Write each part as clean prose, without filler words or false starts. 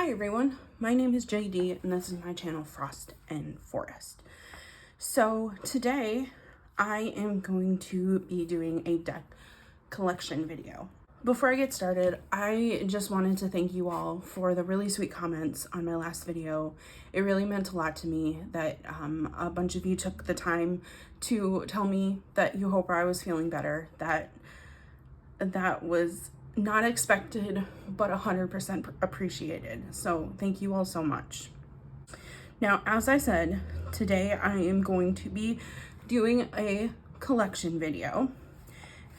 Hi everyone, my name is JD and this is my channel Frost and Forest. So today I am going to be doing a deck collection video. Before I get started, I just wanted to thank you all for the really sweet comments on my last video. It really meant a lot to me that a bunch of you took the time to tell me that you hope I was feeling better. That was not expected, but 100% appreciated. So thank you all so much. Now, as I said, today I am going to be doing a collection video,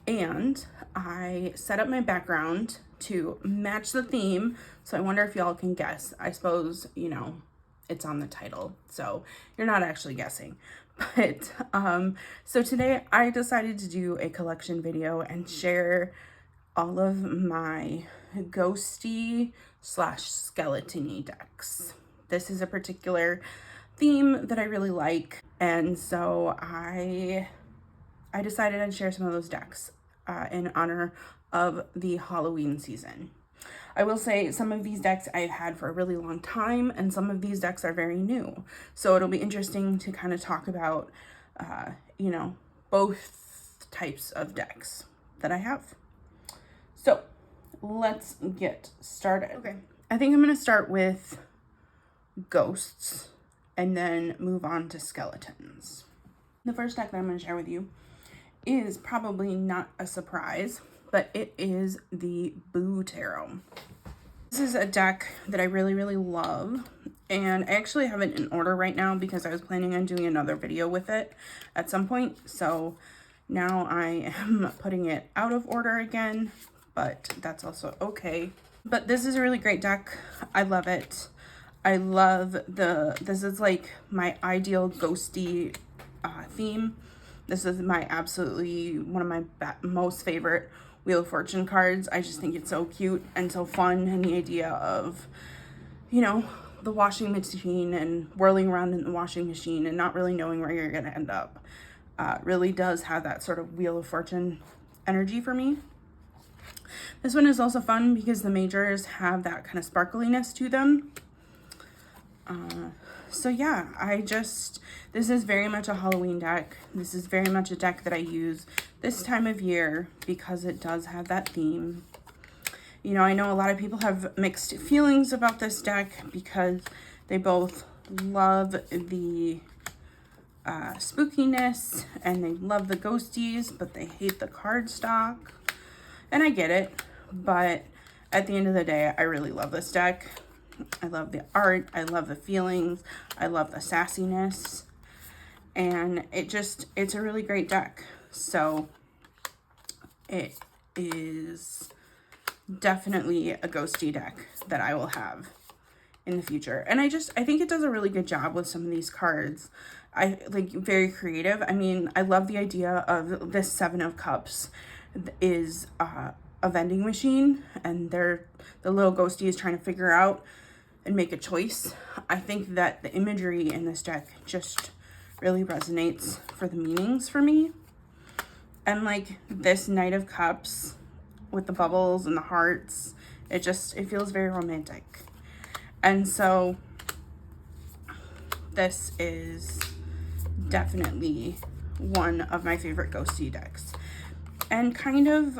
and I set up my background to match the theme. So I wonder if y'all can guess. I suppose, you know, it's on the title, so you're not actually guessing. But so today I decided to do a collection video and share all of my ghosty / skeletony decks. This is a particular theme that I really like, and so I decided I'd share some of those decks in honor of the Halloween season. I will say some of these decks I've had for a really long time, and some of these decks are very new. So it'll be interesting to kind of talk about, you know, both types of decks that I have. So let's get started. Okay, I think I'm going to start with ghosts and then move on to skeletons. The first deck that I'm going to share with you is probably not a surprise, but it is the Boo Tarot. This is a deck that I really love, and I actually have it in order right now because I was planning on doing another video with it at some point. So now I am putting it out of order again, but that's also okay. But this is a really great deck. I love it. I love this is like my ideal ghosty theme. This is my one of my most favorite Wheel of Fortune cards. I just think it's so cute and so fun, and the idea of, you know, the washing machine and whirling around in the washing machine and not really knowing where you're gonna end up really does have that sort of Wheel of Fortune energy for me. This one is also fun because the majors have that kind of sparkliness to them. So yeah, this is very much a Halloween deck. This is very much a deck that I use this time of year because it does have that theme. You know, I know a lot of people have mixed feelings about this deck because they both love the spookiness and they love the ghosties, but they hate the card stock. And I get it, but at the end of the day, I really love this deck. I love the art, I love the feelings, I love the sassiness, and it's a really great deck. So it is definitely a ghosty deck that I will have in the future. And I think it does a really good job with some of these cards. I like very creative. I mean, I love the idea of this Seven of Cups is a vending machine, and the little ghosty is trying to figure out and make a choice. I think that the imagery in this deck just really resonates for the meanings for me. And like this Knight of Cups with the bubbles and the hearts, it feels very romantic. And so this is definitely one of my favorite ghosty decks, and kind of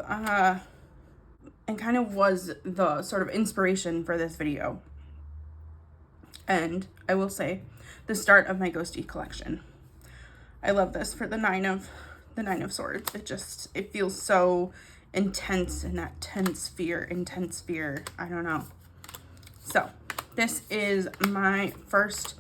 was the sort of inspiration for this video. And I will say, the start of my ghosty collection. I love this for the Nine of Swords. It feels so intense in that intense fear. I don't know. So this is my first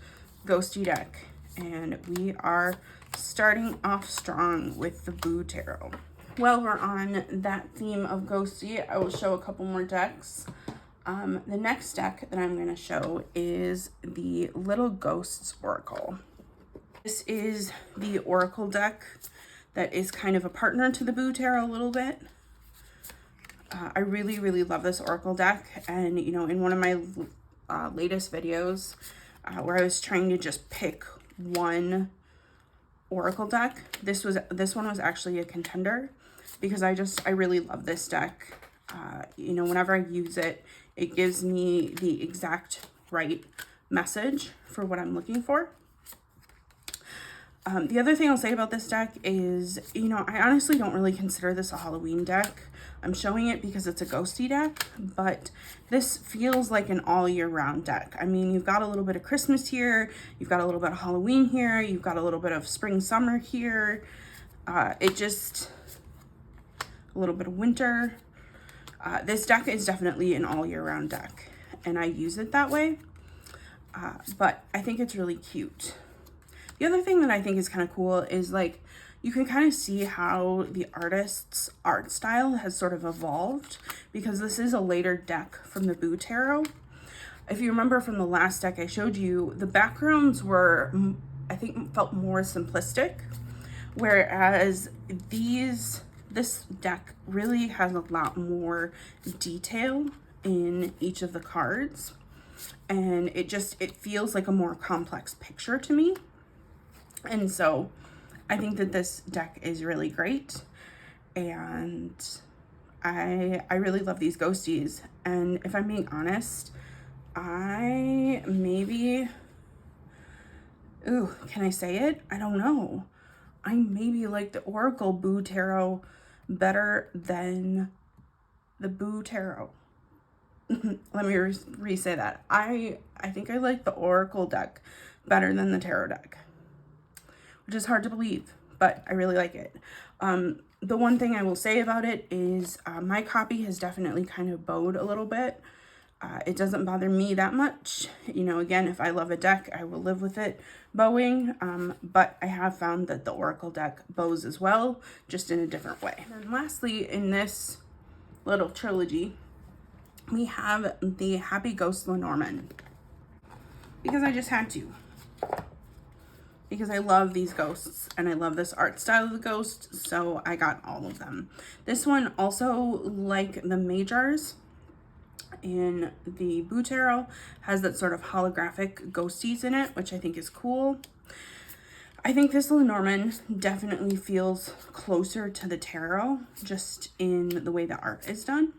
ghosty deck, and we are starting off strong with the Boo Tarot. While we're on that theme of ghosty, I will show a couple more decks. The next deck that I'm going to show is the Little Ghosts Oracle. This is the Oracle deck that is kind of a partner to the Boo Tarot a little bit. I really love this Oracle deck, and you know, in one of my latest videos where I was trying to just pick one Oracle deck, this one was actually a contender because I really love this deck. You know, whenever I use it, it gives me the exact right message for what I'm looking for. The other thing I'll say about this deck is, you know, I honestly don't really consider this a Halloween deck. I'm showing it because it's a ghosty deck, but this feels like an all year round deck. I mean, you've got a little bit of Christmas here, you've got a little bit of Halloween here, you've got a little bit of spring, summer here. A little bit of winter. This deck is definitely an all year round deck, and I use it that way, but I think it's really cute. The other thing that I think is kind of cool is, like, you can kind of see how the artist's art style has sort of evolved, because this is a later deck from the Boo Tarot. If you remember from the last deck I showed you, the backgrounds were, I think, felt more simplistic, whereas this deck really has a lot more detail in each of the cards, and it feels like a more complex picture to me. And so I think that this deck is really great, and I really love these ghosties. And if I'm being honest, can I say it? I don't know. I maybe like the Oracle Boo Tarot better than the Boo Tarot. Let me re-say that. I think I like the Oracle deck better than the Tarot deck, which is hard to believe, but I really like it. The one thing I will say about it is my copy has definitely kind of bowed a little bit. It doesn't bother me that much. You know, again, if I love a deck, I will live with it bowing, but I have found that the Oracle deck bows as well, just in a different way. And lastly, in this little trilogy, we have the Happy Ghost Lenormand, because I just had to. Because I love these ghosts and I love this art style of the ghost, so I got all of them. This one also, like the Majors in the Boo Tarot, has that sort of holographic ghosties in it, which I think is cool. I think this Lenormand definitely feels closer to the tarot, just in the way the art is done.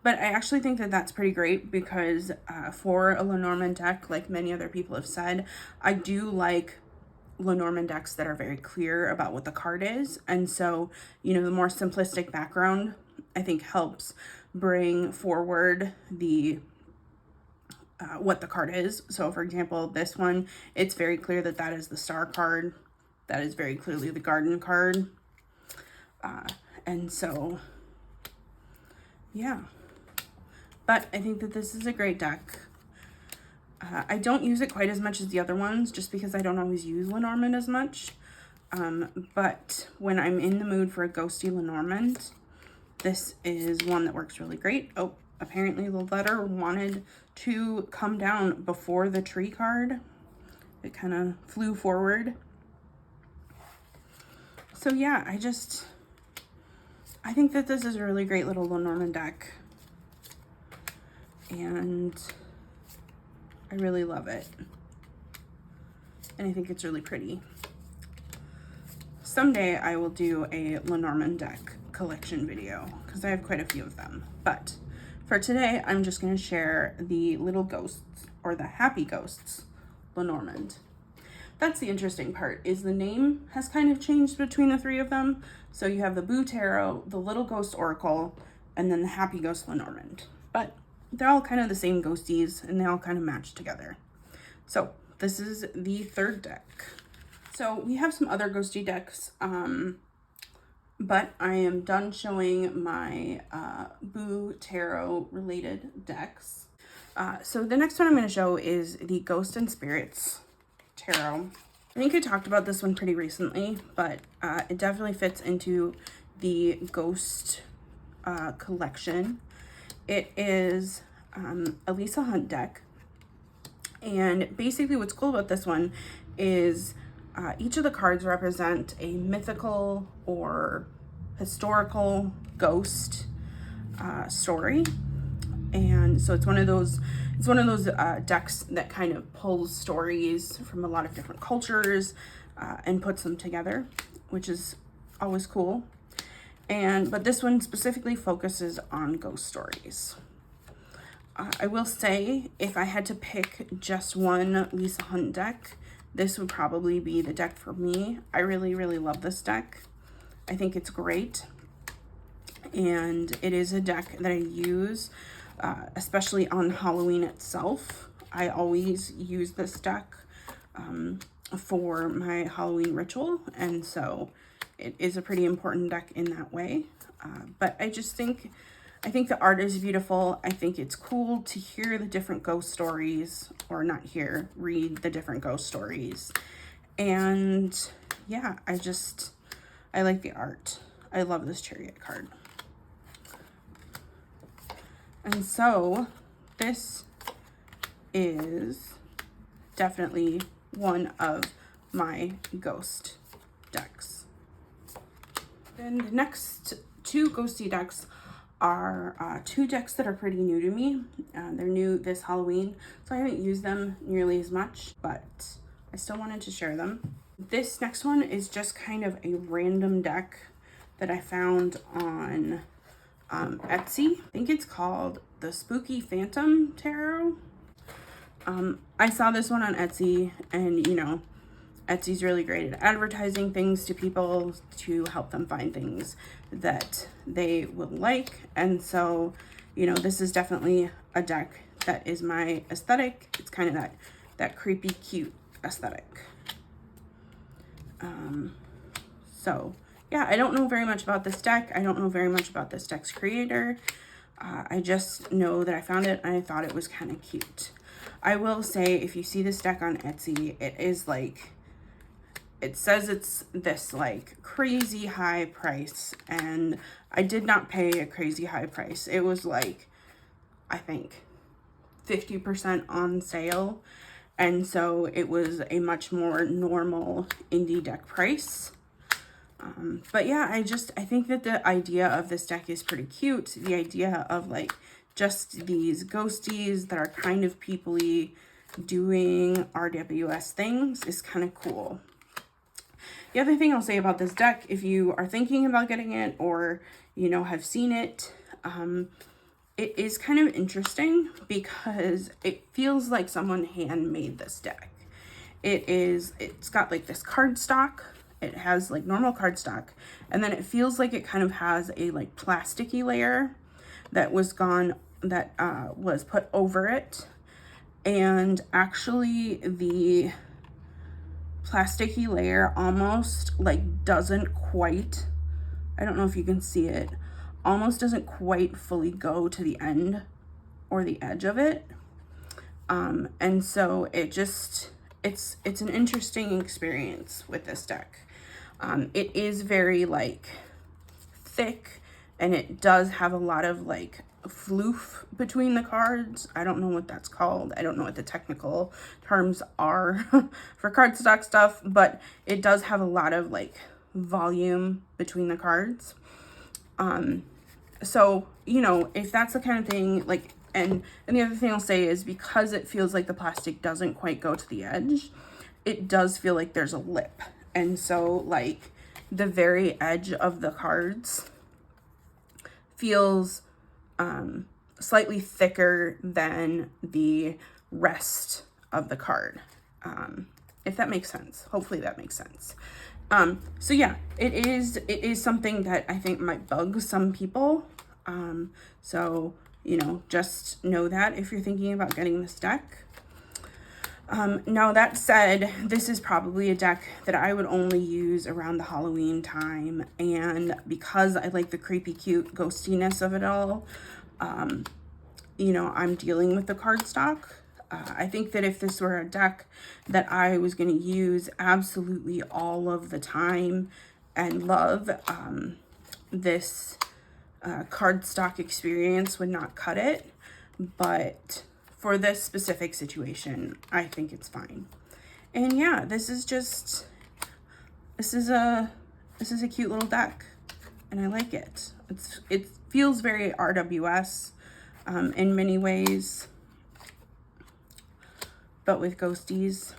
But I actually think that that's pretty great, because for a Lenormand deck, like many other people have said, I do like Lenormand decks that are very clear about what the card is. And so, you know, the more simplistic background, I think, helps bring forward the what the card is. So for example, this one, it's very clear that that is the Star card. That is very clearly the Garden card. And so, yeah. But I think that this is a great deck. I don't use it quite as much as the other ones, just because I don't always use Lenormand as much. But when I'm in the mood for a ghosty Lenormand, this is one that works really great. Oh, apparently the letter wanted to come down before the tree card. It kind of flew forward. So yeah, I think that this is a really great little Lenormand deck. And I really love it. And I think it's really pretty. Someday I will do a Lenormand deck collection video, because I have quite a few of them. But for today, I'm just going to share the little ghosts, or the Happy Ghosts Lenormand. That's the interesting part, is the name has kind of changed between the three of them. So you have the Boo Tarot, the Little Ghost Oracle, and then the Happy Ghost Lenormand. But they're all kind of the same ghosties, and they all kind of match together. So this is the third deck. So we have some other ghosty decks, but I am done showing my Boo Tarot related decks. So the next one I'm going to show is the Ghost and Spirits Tarot. I think I talked about this one pretty recently, but it definitely fits into the Ghost collection. It is a Lisa Hunt deck, and basically what's cool about this one is each of the cards represent a mythical or historical ghost story, and so it's one of those decks that kind of pulls stories from a lot of different cultures and puts them together, which is always cool. But this one specifically focuses on ghost stories. I will say, if I had to pick just one Lisa Hunt deck, this would probably be the deck for me. I really, really love this deck. I think it's great. And it is a deck that I use, especially on Halloween itself. I always use this deck for my Halloween ritual. And so it is a pretty important deck in that way. But I think the art is beautiful. I think it's cool to hear the different ghost stories, or not hear, read the different ghost stories. And yeah, I like the art. I love this Chariot card. And so this is definitely one of my ghost decks. Then the next two ghosty decks are two decks that are pretty new to me. They're new this Halloween, so I haven't used them nearly as much, but I still wanted to share them. This next one is just kind of a random deck that I found on Etsy. I think it's called the Spooky Phantom Tarot. I saw this one on Etsy, and you know, Etsy's really great at advertising things to people to help them find things that they will like. And so, you know, this is definitely a deck that is my aesthetic. It's kind of that creepy, cute aesthetic. So yeah, I don't know very much about this deck. I don't know very much about this deck's creator. I just know that I found it and I thought it was kind of cute. I will say, if you see this deck on Etsy, it is like, it says it's this like crazy high price, and I did not pay a crazy high price. It was like, I think 50% on sale. And so it was a much more normal indie deck price. But yeah, I think that the idea of this deck is pretty cute. The idea of like just these ghosties that are kind of people-y doing RWS things is kind of cool. The other thing I'll say about this deck, if you are thinking about getting it, or, you know, have seen it, it is kind of interesting because it feels like someone handmade this deck. It's got like this cardstock. It has like normal cardstock, and then it feels like it kind of has a like plasticky layer that was was put over it. And actually the plasticky layer almost like doesn't quite, I don't know if you can see it, almost doesn't quite fully go to the end or the edge of it. And so it's an interesting experience with this deck. It is very like thick, and it does have a lot of like floof between the cards. I don't know what that's called. I don't know what the technical terms are for cardstock stuff, but it does have a lot of like volume between the cards. So, you know, if that's the kind of thing, like, and the other thing I'll say is, because it feels like the plastic doesn't quite go to the edge, it does feel like there's a lip. And so like the very edge of the cards feels slightly thicker than the rest of the card, if that makes sense. Hopefully that makes sense. So yeah, it is something that I think might bug some people. So, you know, just know that if you're thinking about getting this deck. Now that said, this is probably a deck that I would only use around the Halloween time, and because I like the creepy cute ghostiness of it all, you know, I'm dealing with the cardstock. I think that if this were a deck that I was going to use absolutely all of the time and love, this cardstock experience would not cut it. But for this specific situation, I think it's fine. And yeah, this is a cute little deck, and I like it. It feels very RWS in many ways, but with ghosties.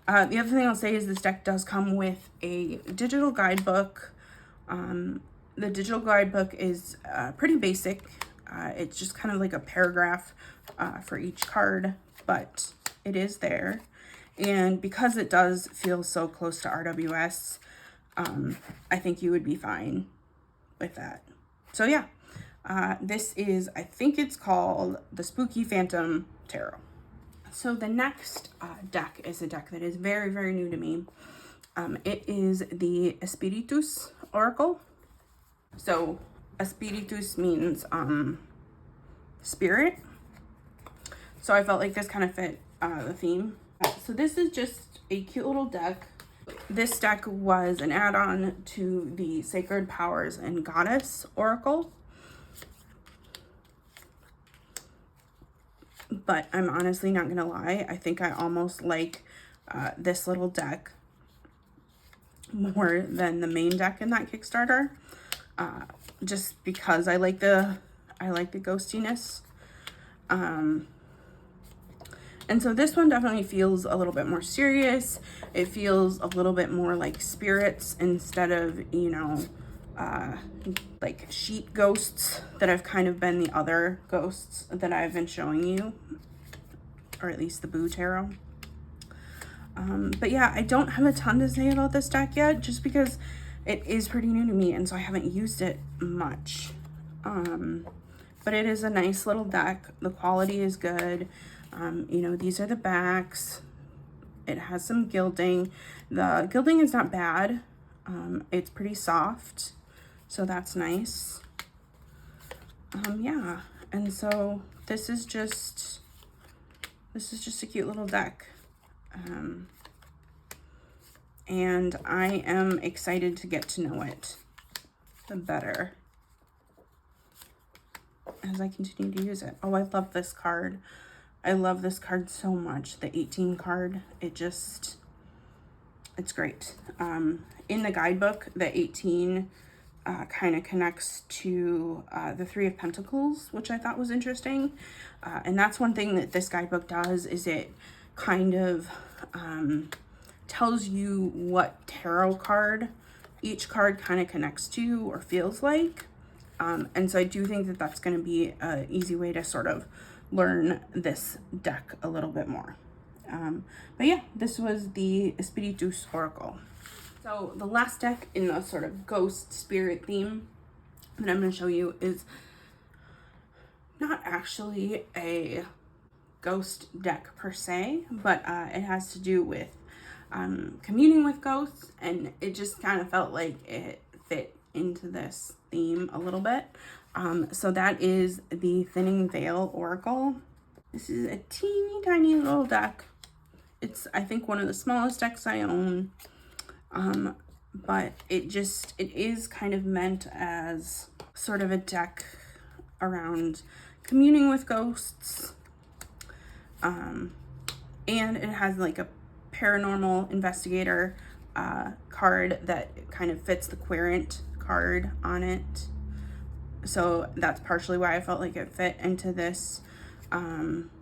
The other thing I'll say is this deck does come with a digital guidebook. The digital guidebook is pretty basic. It's just kind of like a paragraph for each card, but it is there. And because it does feel so close to RWS, I think you would be fine with that. So yeah, this is, I think it's called the Spooky Phantom Tarot. So the next deck is a deck that is very, very new to me. It is the Espiritus Oracle. So Espiritus means spirit. So I felt like this kind of fit the theme. So this is just a cute little deck. This deck was an add-on to the Sacred Powers and Goddess Oracle. But I'm honestly not gonna lie, I think I almost like this little deck more than the main deck in that Kickstarter, just because I like the ghostiness. And so this one definitely feels a little bit more serious. It feels a little bit more like spirits instead of, you know, like sheep ghosts that have kind of been the other ghosts that I've been showing you, or at least the Boo Tarot. But yeah, I don't have a ton to say about this deck yet, just because it is pretty new to me and so I haven't used it much. But it is a nice little deck. The quality is good. You know, these are the backs. It has some gilding. The gilding is not bad. It's pretty soft, so that's nice. Yeah, and so this is just a cute little deck. And I am excited to get to know it better as I continue to use it. Oh, I love this card. I love this card so much. The 18 card, it's great. In the guidebook, the 18 kind of connects to the 3 of Pentacles, which I thought was interesting. And that's one thing that this guidebook does, is it kind of tells you what tarot card each card kind of connects to or feels like. And so I do think that that's going to be an easy way to sort of learn this deck a little bit more. But yeah, this was the Espiritus Oracle. So the last deck in the sort of ghost spirit theme that I'm going to show you is not actually a ghost deck per se, but it has to do with communing with ghosts, and it just kind of felt like it fit into this theme a little bit. So that is the Thinning Veil Oracle. This is a teeny tiny little deck. It's, I think, one of the smallest decks I own. But it is kind of meant as sort of a deck around communing with ghosts. And it has like a paranormal investigator card that kind of fits the Querent card on it. So that's partially why I felt like it fit into this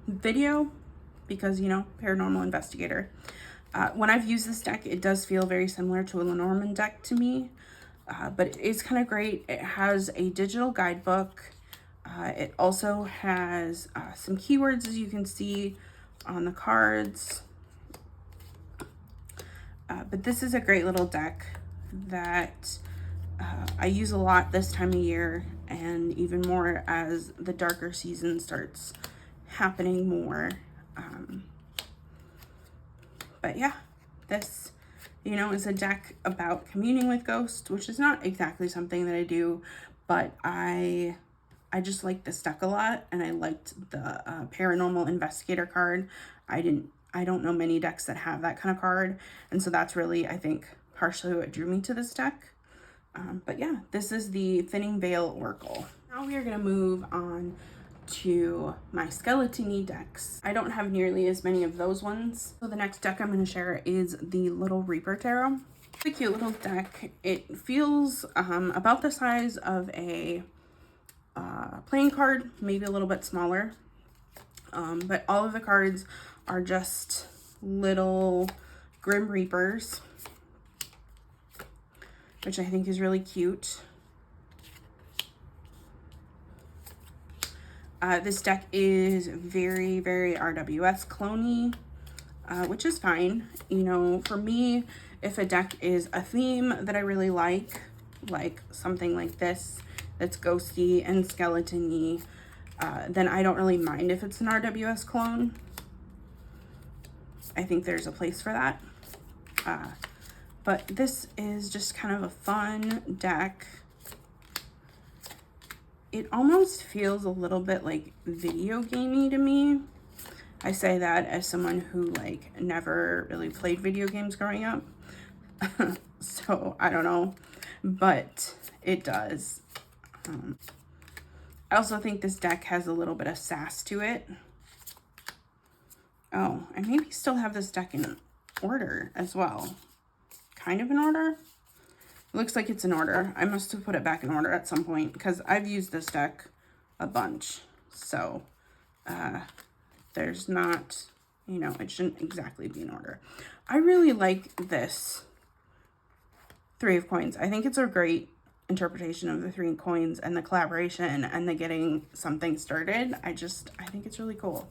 video, because, you know, paranormal investigator. When I've used this deck, it does feel very similar to a Lenormand deck to me, but it is kind of great. It has a digital guidebook. It also has some keywords, as you can see on the cards. But this is a great little deck that I use a lot this time of year, and even more as the darker season starts happening more. But yeah, this, you know, is a deck about communing with ghosts, which is not exactly something that I do, but I just like this deck a lot, and I liked the paranormal investigator card. I don't know many decks that have that kind of card, and so that's really, I think, partially what drew me to this deck. But yeah, this is the Thinning Veil Oracle. Now we are going to move on to my skeletony decks. I don't have nearly as many of those ones. So the next deck I'm going to share is the Little Reaper Tarot. It's a cute little deck. It feels about the size of a playing card, maybe a little bit smaller. But all of the cards are just little Grim Reapers, which I think is really cute. This deck is very, very RWS clone-y, which is fine. You know, for me, if a deck is a theme that I really like something like this, that's ghosty and skeletony, then I don't really mind if it's an RWS clone. I think there's a place for that. But this is just kind of a fun deck. It almost feels a little bit like video gamey to me. I say that as someone who like never really played video games growing up. So I don't know, but it does. I also think this deck has a little bit of sass to it. Oh, I maybe still have this deck in order as well. Kind of in order. It looks like it's in order. I must have put it back in order at some point because I've used this deck a bunch. So there's not, you know, it shouldn't exactly be in order. I really like this Three of Coins. I think it's a great interpretation of the Three of Coins and the collaboration and the getting something started. I think it's really cool.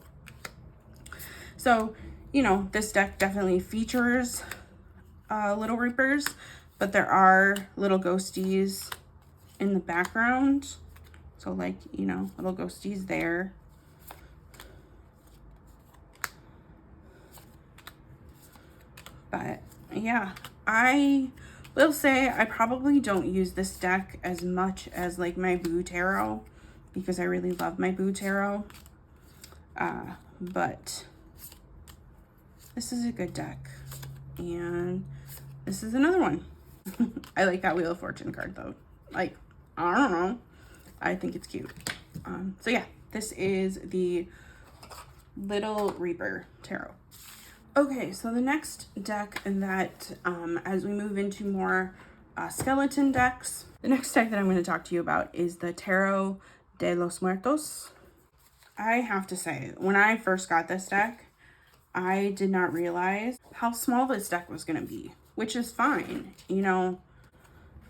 So, you know, this deck definitely features Little Reapers, but there are little ghosties in the background. So like, you know, little ghosties there. But yeah, I will say I probably don't use this deck as much as like my Boo Tarot, because I really love my Boo Tarot. But this is a good deck. And this is another one. I like that Wheel of Fortune card though. Like, I don't know. I think it's cute. So yeah, this is the Little Reaper Tarot. Okay, so the next deck that, as we move into more skeleton decks, the next deck that I'm going to talk to you about is the Tarot de los Muertos. I have to say, when I first got this deck, I did not realize how small this deck was going to be, which is fine. You know,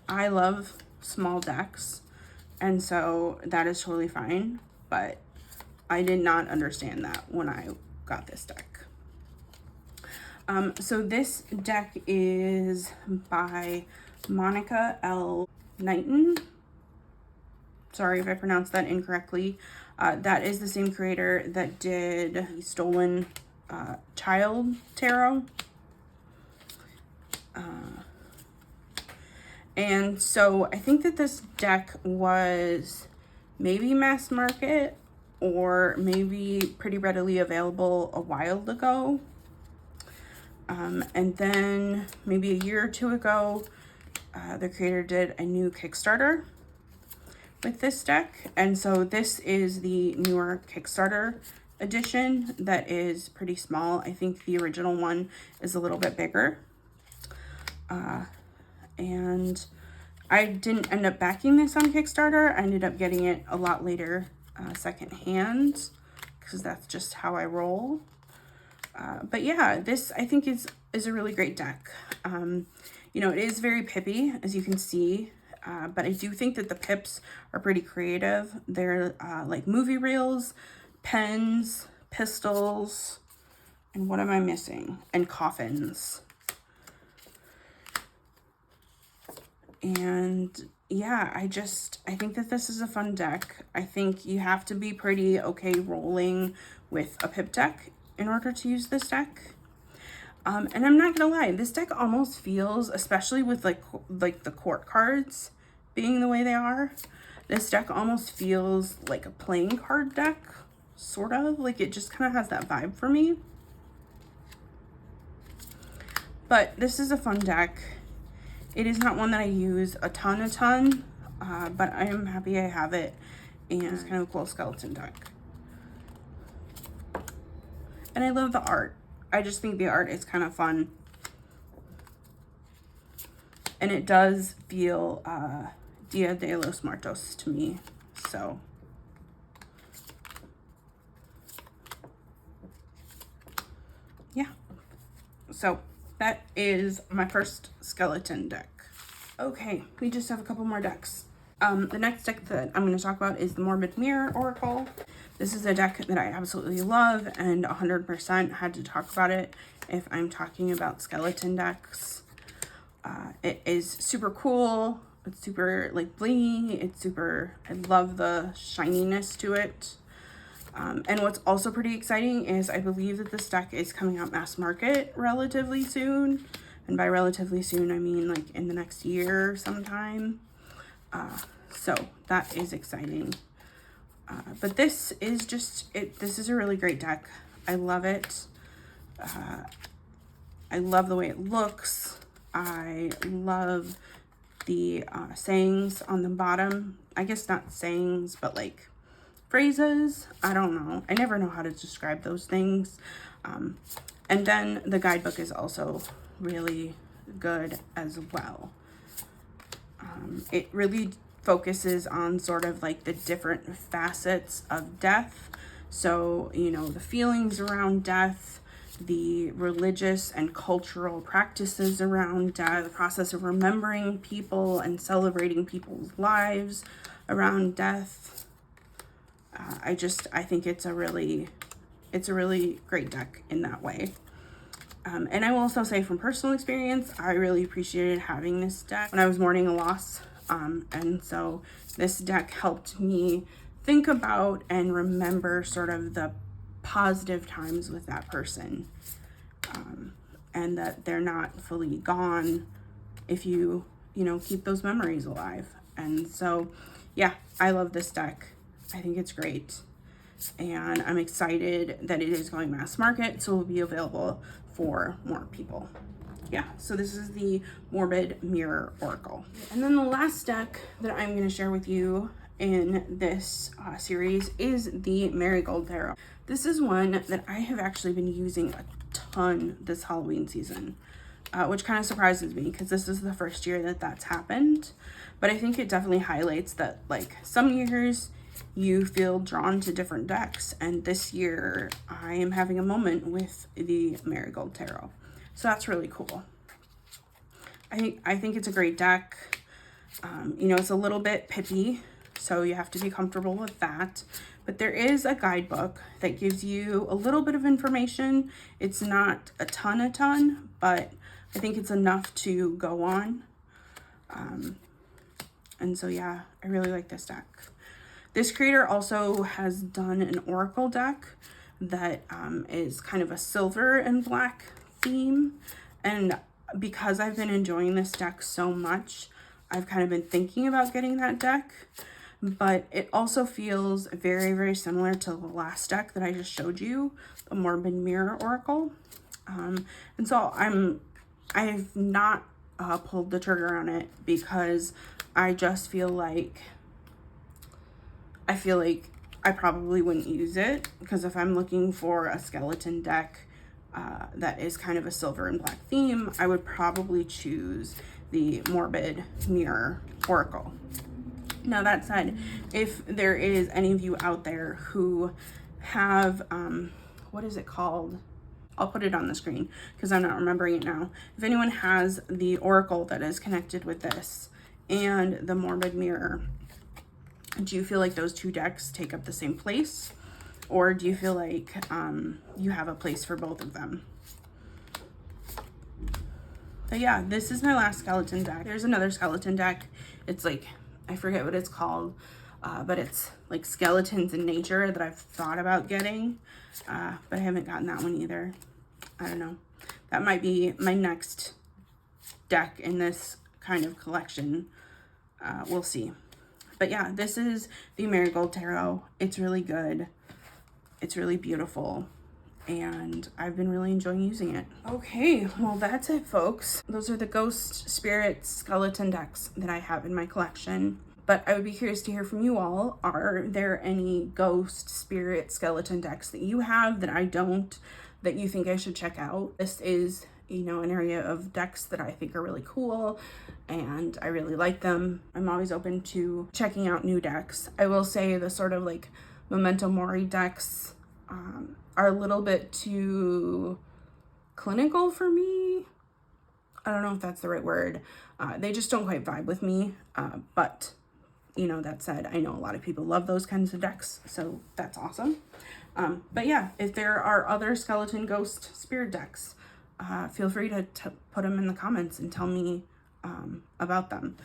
I love small decks, and so that is totally fine, but I did not understand that when I got this deck. So this deck is by Monica L. Knighton. Sorry if I pronounced that incorrectly. That is the same creator that did the Stolen Child Tarot. And so I think that this deck was maybe mass market or maybe pretty readily available a while ago. And then maybe a year or two ago, the creator did a new Kickstarter with this deck. And so this is the newer Kickstarter edition that is pretty small. I think the original one is a little bit bigger. And I didn't end up backing this on Kickstarter. I ended up getting it a lot later, secondhand, because that's just how I roll. But yeah, this I think is a really great deck. You know, it is very pippy, as you can see, but I do think that the pips are pretty creative. They're like movie reels, pens, pistols, and what am I missing? And coffins. And yeah, I think that this is a fun deck. I think you have to be pretty okay rolling with a pip deck in order to use this deck. And I'm not gonna lie, this deck almost feels, especially with like the court cards being the way they are, this deck almost feels like a playing card deck, sort of. Like it just kind of has that vibe for me. But this is a fun deck. It is not one that I use a ton, but I am happy I have it, and it's kind of a cool skeleton deck. And I love the art. I just think the art is kind of fun. And it does feel Dia de los Muertos to me, so. Yeah. So that is my first skeleton deck. Okay, we just have a couple more decks. The next deck that I'm going to talk about is the Morbid Oracle. This is a deck that I absolutely love and 100% had to talk about it if I'm talking about skeleton decks. It is super cool. It's super like blingy. It's super, I love the shininess to it. And what's also pretty exciting is I believe that this deck is coming out mass market relatively soon. And by relatively soon, I mean like in the next year sometime. So that is exciting. But this is just, this is a really great deck. I love it. I love the way it looks. I love the sayings on the bottom. I guess not sayings, but like phrases. I don't know. I never know how to describe those things. And then the guidebook is also really good as well. It really focuses on sort of like the different facets of death. So, you know, the feelings around death, the religious and cultural practices around death, the process of remembering people and celebrating people's lives around death. I think it's a really great deck in that way. And I will also say from personal experience, I really appreciated having this deck when I was mourning a loss. And so this deck helped me think about and remember sort of the positive times with that person. And that they're not fully gone if you know, keep those memories alive. And so, yeah, I love this deck. I think it's great. And I'm excited that it is going mass market, so it will be available for more people. Yeah, so this is the Morbid Mirror Oracle. And then the last deck that I'm going to share with you in this series is the Marigold Tarot. This is one that I have actually been using a ton this Halloween season, which kind of surprises me because this is the first year that that's happened. But I think it definitely highlights that like some years you feel drawn to different decks, and this year I am having a moment with the Marigold Tarot. So that's really cool. I think it's a great deck. You know, it's a little bit pippy, so you have to be comfortable with that. But there is a guidebook that gives you a little bit of information. It's not a ton, but I think it's enough to go on. And so, yeah, I really like this deck. This creator also has done an oracle deck that is kind of a silver and black theme. And because I've been enjoying this deck so much, I've kind of been thinking about getting that deck. But it also feels very, very similar to the last deck that I just showed you, the Morbid Mirror Oracle. And so I've not pulled the trigger on it because I just feel like I probably wouldn't use it, because if I'm looking for a skeleton deck that is kind of a silver and black theme, I would probably choose the Morbid Mirror Oracle. Now that said, if there is any of you out there who have, what is it called? I'll put it on the screen because I'm not remembering it now. If anyone has the Oracle that is connected with this and the Morbid Mirror, do you feel like those two decks take up the same place? Or do you feel like you have a place for both of them? But yeah, this is my last skeleton deck. There's another skeleton deck. It's like, I forget what it's called, but it's like skeletons in nature that I've thought about getting, but I haven't gotten that one either. I don't know. That might be my next deck in this kind of collection. We'll see. But yeah, this is the Marigold Tarot. It's really good. It's really beautiful. And I've been really enjoying using it. Okay, well that's it, folks. Those are the ghost, spirit, skeleton decks that I have in my collection. But I would be curious to hear from you all. Are there any ghost, spirit, skeleton decks that you have that I don't, that you think I should check out? This is, you know, an area of decks that I think are really cool and I really like them. I'm always open to checking out new decks. I will say the sort of like Memento Mori decks are a little bit too clinical for me. I don't know if that's the right word. They just don't quite vibe with me, but you know, that said, I know a lot of people love those kinds of decks, so that's awesome. But yeah, if there are other skeleton ghost spirit decks, feel free to put them in the comments and tell me about them.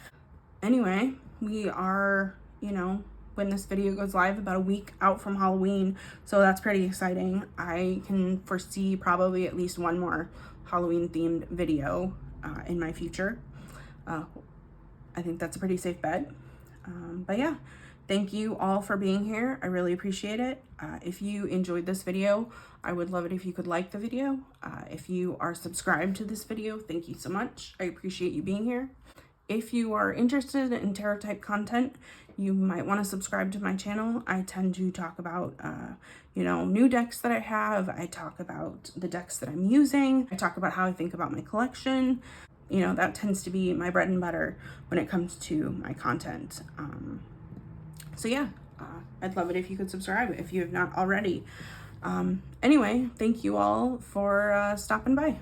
Anyway, we are, you know, when this video goes live, about a week out from Halloween, so that's pretty exciting. I can foresee probably at least one more Halloween themed video in my future. I think that's a pretty safe bet. But yeah, thank you all for being here. I really appreciate it. If you enjoyed this video, I would love it if you could like the video. If you are subscribed to this video, thank you so much. I appreciate you being here. If you are interested in tarot type content, you might want to subscribe to my channel. I tend to talk about, you know, new decks that I have. I talk about the decks that I'm using. I talk about how I think about my collection. You know, that tends to be my bread and butter when it comes to my content. So yeah, I'd love it if you could subscribe if you have not already. Anyway, thank you all for stopping by.